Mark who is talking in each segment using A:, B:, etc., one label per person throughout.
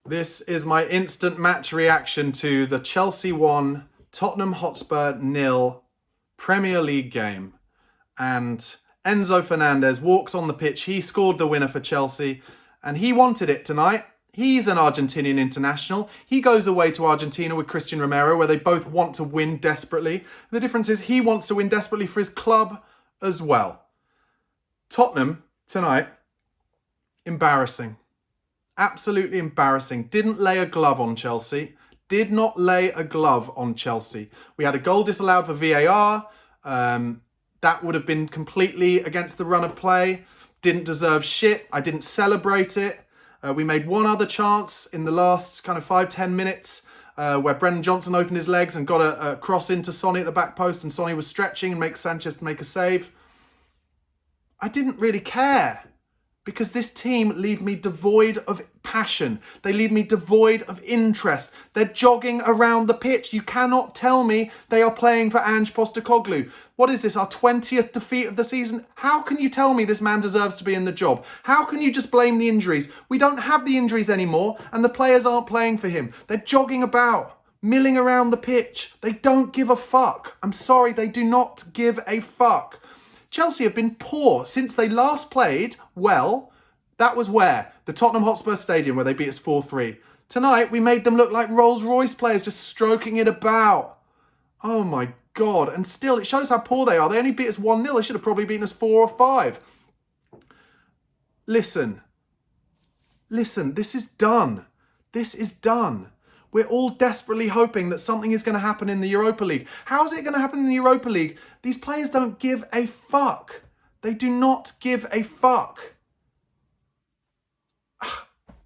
A: This is my instant match reaction to the Chelsea 1, Tottenham Hotspur 0 Premier League game. And Enzo Fernandez walks on the pitch. He scored the winner for Chelsea and he wanted it tonight. He's an Argentinian international. He goes away to Argentina with Christian Romero, where they both want to win desperately. The difference is he wants to win desperately for his club as well. Tottenham tonight, embarrassing. Absolutely embarrassing. Didn't lay a glove on Chelsea. Did not lay a glove on Chelsea. We had a goal disallowed for VAR. That would have been completely against the run of play. Didn't deserve shit. I didn't celebrate it. We made one other chance in the last kind of 5-10 minutes where Brennan Johnson opened his legs and got a cross into Sonny at the back post, and Sonny was stretching and makes Sanchez make a save. I didn't really care, because this team leave me devoid of passion. They leave me devoid of interest. They're jogging around the pitch. You cannot tell me they are playing for Ange Postecoglou. What is this, our 20th defeat of the season? How can you tell me this man deserves to be in the job? How can you just blame the injuries? We don't have the injuries anymore, and the players aren't playing for him. They're jogging about, milling around the pitch. They don't give a fuck. I'm sorry, they do not give a fuck. Chelsea have been poor since they last played well. That was where? The Tottenham Hotspur Stadium, where they beat us 4-3. Tonight, we made them look like Rolls-Royce players just stroking it about. Oh my God. And still, it shows how poor they are. They only beat us 1-0. They should have probably beaten us 4 or 5. Listen, this is done. This is done. We're all desperately hoping that something is going to happen in the Europa League. How is it going to happen in the Europa League? These players don't give a fuck. They do not give a fuck.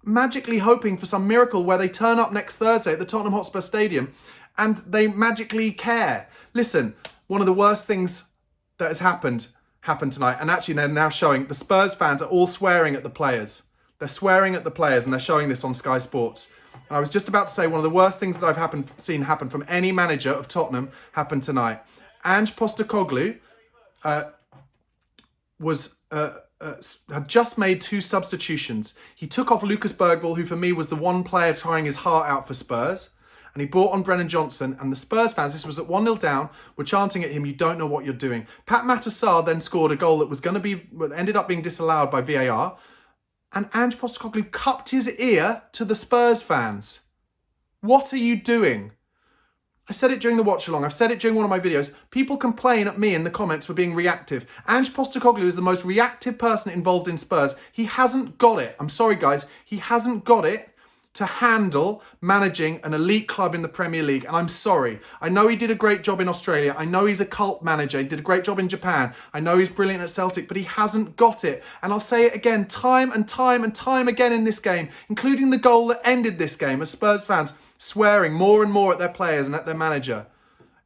A: Magically hoping for some miracle where they turn up next Thursday at the Tottenham Hotspur Stadium and they magically care. Listen, one of the worst things that has happened tonight, and actually they're now showing, the Spurs fans are all swearing at the players. They're swearing at the players and they're showing this on Sky Sports. And I was just about to say, one of the worst things that I've seen happen from any manager of Tottenham happened tonight. Ange Postecoglou had just made 2 substitutions. He took off Lucas Bergvall, who for me was the one player trying his heart out for Spurs, and he brought on Brennan Johnson, and the Spurs fans, this was at 1-0 down, were chanting at him, "You don't know what you're doing." Pat Matassar then scored a goal that ended up being disallowed by VAR, and Ange Postecoglou cupped his ear to the Spurs fans. What are you doing? I said it during the watch-along. I've said it during one of my videos. People complain at me in the comments for being reactive. Ange Postecoglou is the most reactive person involved in Spurs. He hasn't got it. I'm sorry, guys. He hasn't got it to handle managing an elite club in the Premier League. And I'm sorry. I know he did a great job in Australia. I know he's a cult manager. He did a great job in Japan. I know he's brilliant at Celtic, but he hasn't got it. And I'll say it again, time and time and time again in this game, including the goal that ended this game, as Spurs fans swearing more and more at their players and at their manager.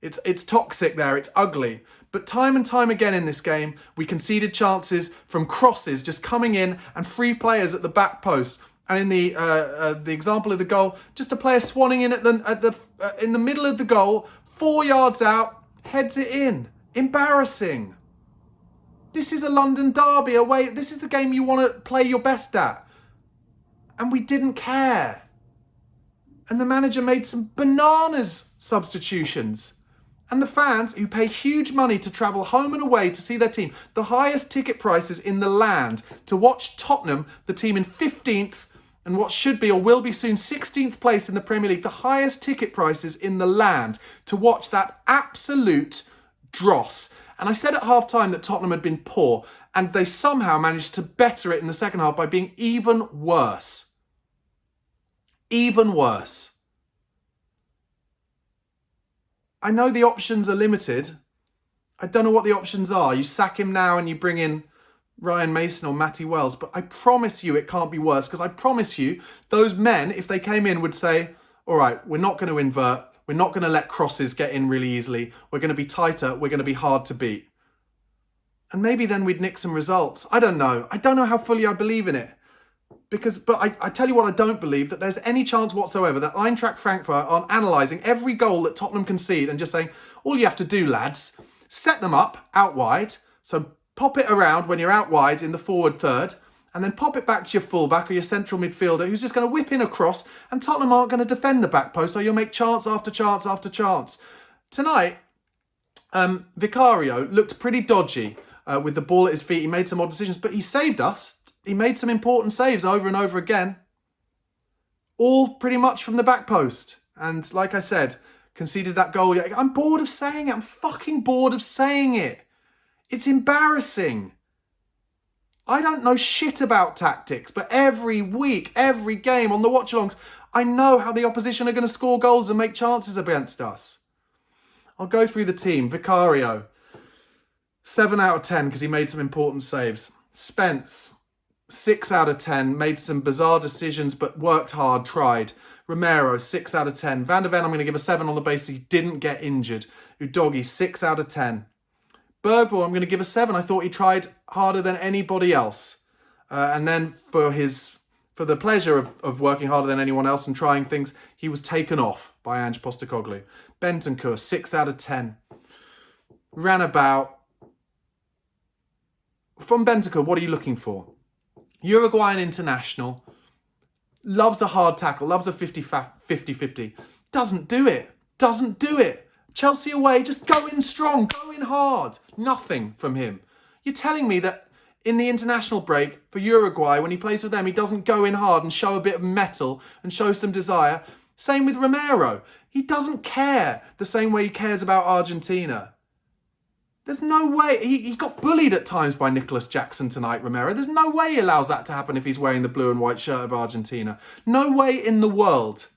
A: It's toxic there. It's ugly. But time and time again in this game, we conceded chances from crosses just coming in and free players at the back post. And in the example of the goal, just a player swanning in in the middle of the goal, 4 yards out, heads it in. Embarrassing. This is a London derby away. This is the game you want to play your best at. And we didn't care. And the manager made some bananas substitutions. And the fans, who pay huge money to travel home and away to see their team, the highest ticket prices in the land, to watch Tottenham, the team in 15th, and what should be or will be soon 16th place in the Premier League, the highest ticket prices in the land, to watch that absolute dross. And I said at half-time that Tottenham had been poor, and they somehow managed to better it in the second half by being even worse. Even worse. I know the options are limited. I don't know what the options are. You sack him now and you bring in Ryan Mason or Matty Wells, but I promise you it can't be worse, because I promise you those men, if they came in, would say, all right, we're not going to invert. We're not going to let crosses get in really easily. We're going to be tighter. We're going to be hard to beat. And maybe then we'd nick some results. I don't know. I don't know how fully I believe in it. But I tell you what I don't believe, that there's any chance whatsoever that Eintracht Frankfurt are analysing every goal that Tottenham concede and just saying, all you have to do, lads, set them up out wide. So pop it around when you're out wide in the forward third, and then pop it back to your fullback or your central midfielder who's just going to whip in a cross, and Tottenham aren't going to defend the back post, so you'll make chance after chance after chance. Tonight, Vicario looked pretty dodgy with the ball at his feet. He made some odd decisions, but he saved us. He made some important saves over and over again. All pretty much from the back post. And like I said, conceded that goal. I'm bored of saying it. I'm fucking bored of saying it. It's embarrassing. I don't know shit about tactics, but every week, every game on the watch-alongs, I know how the opposition are going to score goals and make chances against us. I'll go through the team. Vicario, 7 out of 10 because he made some important saves. Spence, 6 out of 10, made some bizarre decisions but worked hard, tried. Romero, 6 out of 10. Van der Ven, I'm going to give a 7 on the basis he didn't get injured. Udogie, 6 out of 10. Bergvall, I'm going to give a 7. I thought he tried harder than anybody else. And then for the pleasure of working harder than anyone else and trying things, he was taken off by Ange Postecoglou. Bentancur, 6 out of 10. Ran about. From Bentancur, what are you looking for? Uruguayan international. Loves a hard tackle. Loves a 50-50. Doesn't do it. Doesn't do it. Chelsea away, just go in strong, go in hard. Nothing from him. You're telling me that in the international break for Uruguay, when he plays with them, he doesn't go in hard and show a bit of mettle and show some desire. Same with Romero. He doesn't care the same way he cares about Argentina. There's no way. He got bullied at times by Nicholas Jackson tonight, Romero. There's no way he allows that to happen if he's wearing the blue and white shirt of Argentina. No way in the world.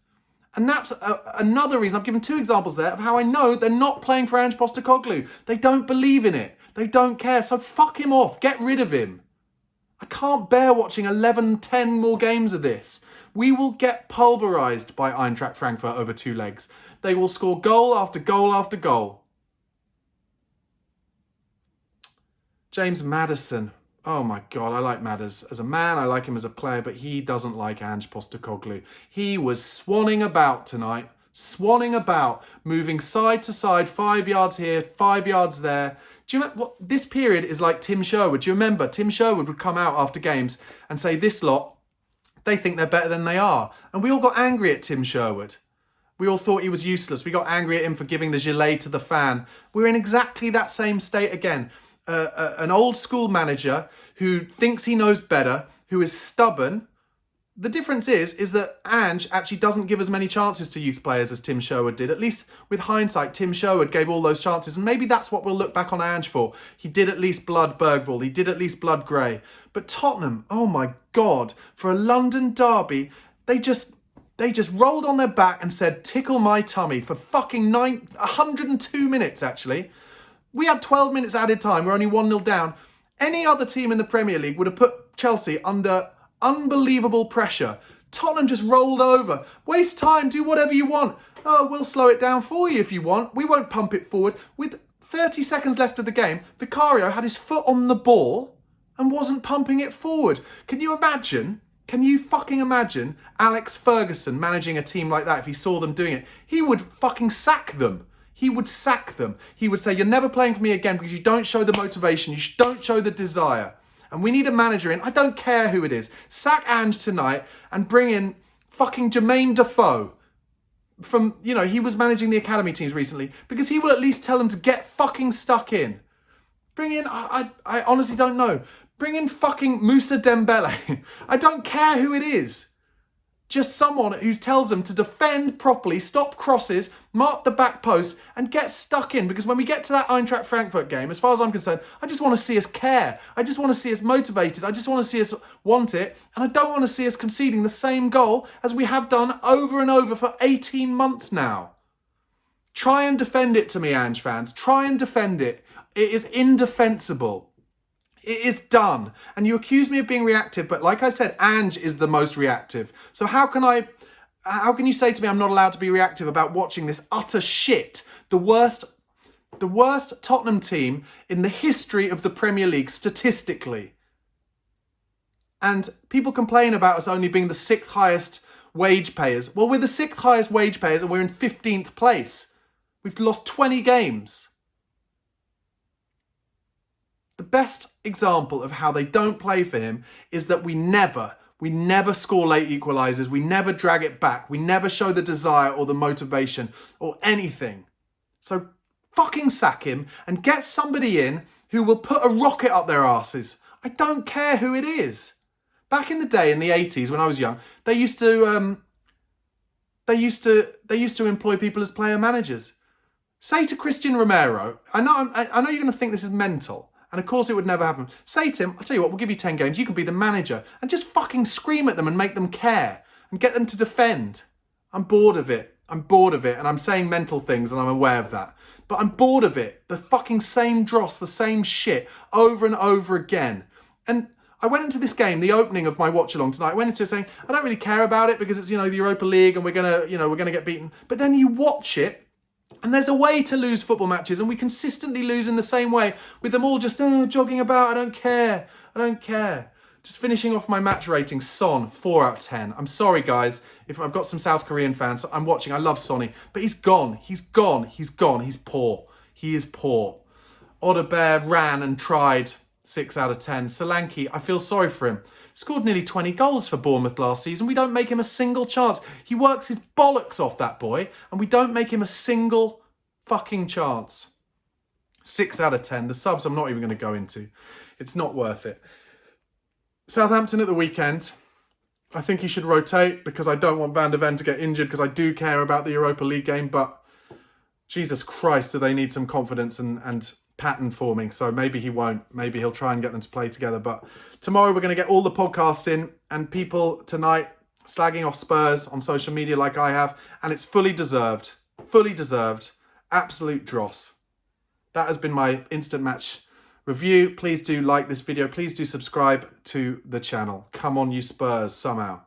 A: And that's another reason. I've given 2 examples there of how I know they're not playing for Ange Postecoglou. They don't believe in it. They don't care. So fuck him off. Get rid of him. I can't bear watching 11, 10 more games of this. We will get pulverised by Eintracht Frankfurt over 2 legs. They will score goal after goal after goal. James Maddison. Oh my God, I like Madders as a man. I like him as a player, but he doesn't like Ange Postecoglou. He was swanning about tonight. Swanning about, moving side to side, 5 yards here, 5 yards there. Do you remember what this period is like? Tim Sherwood. Do you remember Tim Sherwood would come out after games and say, this lot, they think they're better than they are. And we all got angry at Tim Sherwood. We all thought he was useless. We got angry at him for giving the gilet to the fan. We're in exactly that same state again. An old school manager who thinks he knows better, who is stubborn. The difference is that Ange actually doesn't give as many chances to youth players as Tim Sherwood did. At least with hindsight, Tim Sherwood gave all those chances, and maybe that's what we'll look back on Ange for. He did at least blood Bergvall. He did at least blood Gray. But Tottenham, oh my God, for a London derby, they just rolled on their back and said, tickle my tummy for fucking 102 minutes, actually. We had 12 minutes added time. We're only 1-0 down. Any other team in the Premier League would have put Chelsea under unbelievable pressure. Tottenham just rolled over. Waste time. Do whatever you want. Oh, we'll slow it down for you if you want. We won't pump it forward. With 30 seconds left of the game, Vicario had his foot on the ball and wasn't pumping it forward. Can you imagine? Can you fucking imagine Alex Ferguson managing a team like that if he saw them doing it? He would fucking sack them. He would sack them. He would say, you're never playing for me again because you don't show the motivation. You don't show the desire. And we need a manager in. I don't care who it is. Sack Ange tonight and bring in fucking Jermaine Defoe. From, he was managing the academy teams recently because he will at least tell them to get fucking stuck in. Bring in, I honestly don't know. Bring in fucking Moussa Dembele. I don't care who it is. Just someone who tells them to defend properly, stop crosses, mark the back post, and get stuck in. Because when we get to that Eintracht Frankfurt game, as far as I'm concerned, I just want to see us care. I just want to see us motivated. I just want to see us want it. And I don't want to see us conceding the same goal as we have done over and over for 18 months now. Try and defend it to me, Ange fans. Try and defend it. It is indefensible. It is done. And you accuse me of being reactive, but like I said, Ange is the most reactive. So how can you say to me I'm not allowed to be reactive about watching this utter shit? The worst Tottenham team in the history of the Premier League statistically. And people complain about us only being the 6th highest wage payers. Well, we're the 6th highest wage payers and we're in 15th place. We've lost 20 games. The best example of how they don't play for him is that we never score late equalisers. We never drag it back. We never show the desire or the motivation or anything. So fucking sack him and get somebody in who will put a rocket up their asses. I don't care who it is. Back in the day, in the 80s, when I was young, they used to employ people as player managers. Say to Christian Romero, I know you're going to think this is mental, and of course it would never happen. Say to him, I'll tell you what, we'll give you 10 games, you can be the manager, and just fucking scream at them and make them care, and get them to defend. I'm bored of it. I'm bored of it, and I'm saying mental things, and I'm aware of that. But I'm bored of it. The fucking same dross, the same shit, over and over again. And I went into this game, the opening of my watch-along tonight, I went into it saying, I don't really care about it because it's, the Europa League and we're going to get beaten. But then you watch it, and there's a way to lose football matches, and we consistently lose in the same way, with them all just jogging about, I don't care. Just finishing off my match rating, Son, 4 out of 10. I'm sorry, guys, if I've got some South Korean fans. I'm watching, I love Sonny, but he's gone. He's poor. He is poor. Odebear ran and tried, 6 out of 10. Solanke, I feel sorry for him. Scored nearly 20 goals for Bournemouth last season. We don't make him a single chance. He works his bollocks off, that boy, and we don't make him a single fucking chance. 6 out of 10. The subs I'm not even going to go into. It's not worth it. Southampton at the weekend. I think he should rotate because I don't want Van de Ven to get injured because I do care about the Europa League game, but Jesus Christ, do they need some confidence and pattern forming. So maybe he won't. Maybe he'll try and get them to play together. But tomorrow we're going to get all the podcasts in, and people tonight slagging off Spurs on social media like I have, and it's fully deserved. Fully deserved. Absolute dross. That has been my instant match review. Please do like this video. Please do subscribe to the channel. Come on, you Spurs, somehow.